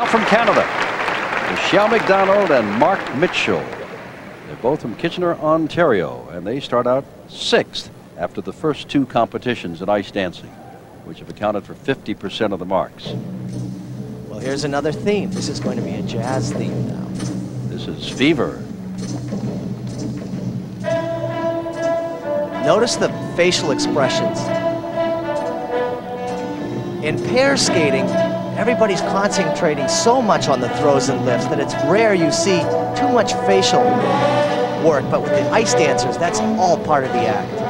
From Canada, Michelle McDonald and Mark Mitchell. They're both from Kitchener, Ontario, and they start out 6th after the first 2 competitions in ice dancing, which have accounted for 50% of the marks. Well, here's another theme. This is going to be a jazz theme now. This is Fever. Notice the facial expressions. In pair skating, everybody's concentrating so much on the throws and lifts that it's rare you see too much facial work, but with the ice dancers, that's all part of the act.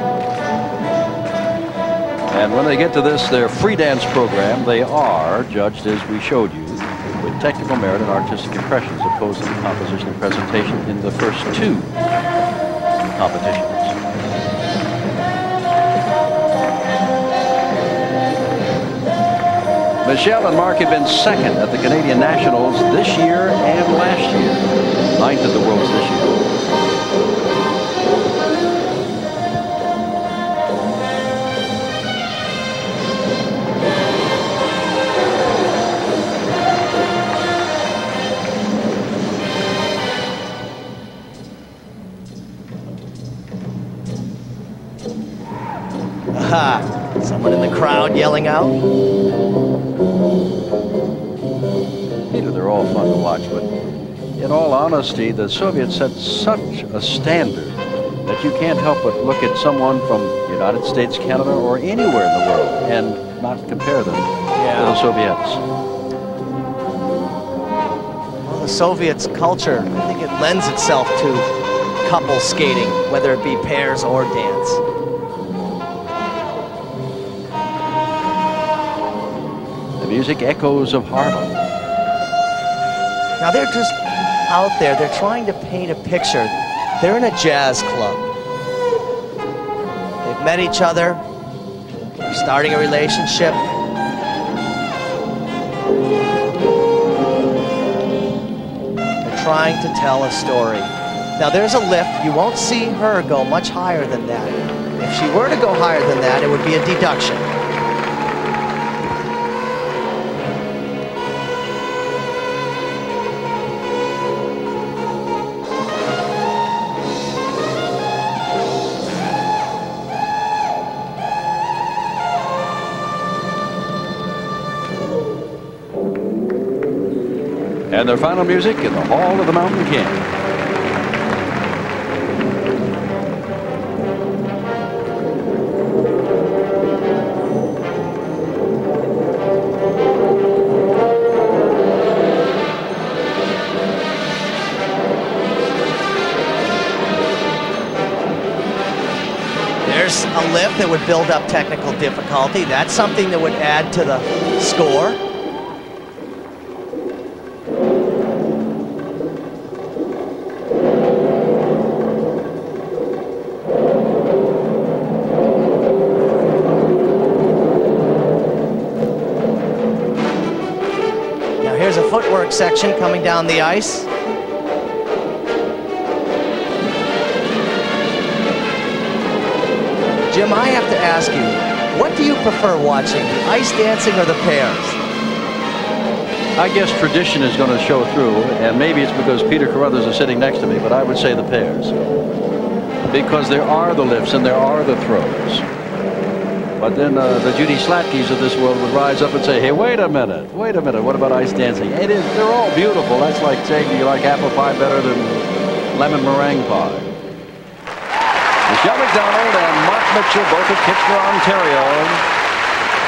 And when they get to this, their free dance program, they are judged, as we showed you, with technical merit and artistic impressions, opposed to the composition and presentation in the first 2 competitions. Michelle and Mark have been 2nd at the Canadian Nationals this year and last year. 9th at the Worlds this year. Aha! Someone in the crowd yelling out. They're all fun to watch, but in all honesty, the Soviets set such a standard that you can't help but look at someone from the United States, Canada, or anywhere in the world and not compare them to the Soviets. Well, the Soviets' culture, I think it lends itself to couple skating, whether it be pairs or dance. The music echoes of Harlem. Now they're just out there, they're trying to paint a picture. They're in a jazz club. They've met each other, they're starting a relationship. They're trying to tell a story. Now there's a lift, you won't see her go much higher than that. If she were to go higher than that, it would be a deduction. And their final music in the Hall of the Mountain King. There's a lift that would build up technical difficulty. That's something that would add to the score. Here's a footwork section coming down the ice. Jim, I have to ask you, what do you prefer watching, the ice dancing or the pairs? I guess tradition is going to show through, and maybe it's because Peter Carruthers is sitting next to me, but I would say the pairs. Because there are the lifts and there are the throws. But then the Judy Slatkes of this world would rise up and say, hey, wait a minute, what about ice dancing? They're all beautiful. That's like saying, do you like apple pie better than lemon meringue pie? Michelle McDonald and Mark Mitchell, both of Kitchener, Ontario,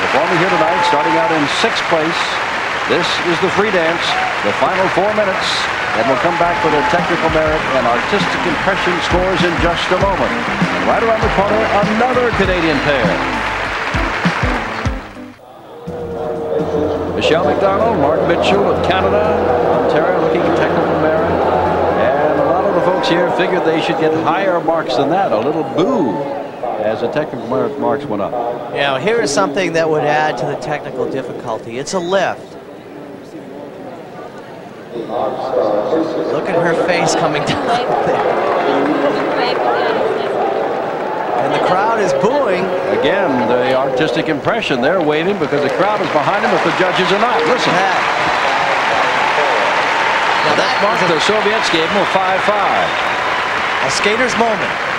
performing here tonight, starting out in 6th place. This is the free dance, the final 4 minutes, and we'll come back for their technical merit and artistic impression scores in just a moment. And right around the corner, another Canadian pair. Michelle McDonald, Mark Mitchell of Canada, Ontario, looking at technical merit. And a lot of the folks here figured they should get higher marks than that. A little boo as the technical merit marks went up. Yeah, here is something that would add to the technical difficulty. It's a lift. Look at her face coming down there. And the crowd is booing. Again, the artistic impression. They're waving because the crowd is behind them if the judges are not. Listen. mark. The Soviets gave him a 5-5. A skater's moment.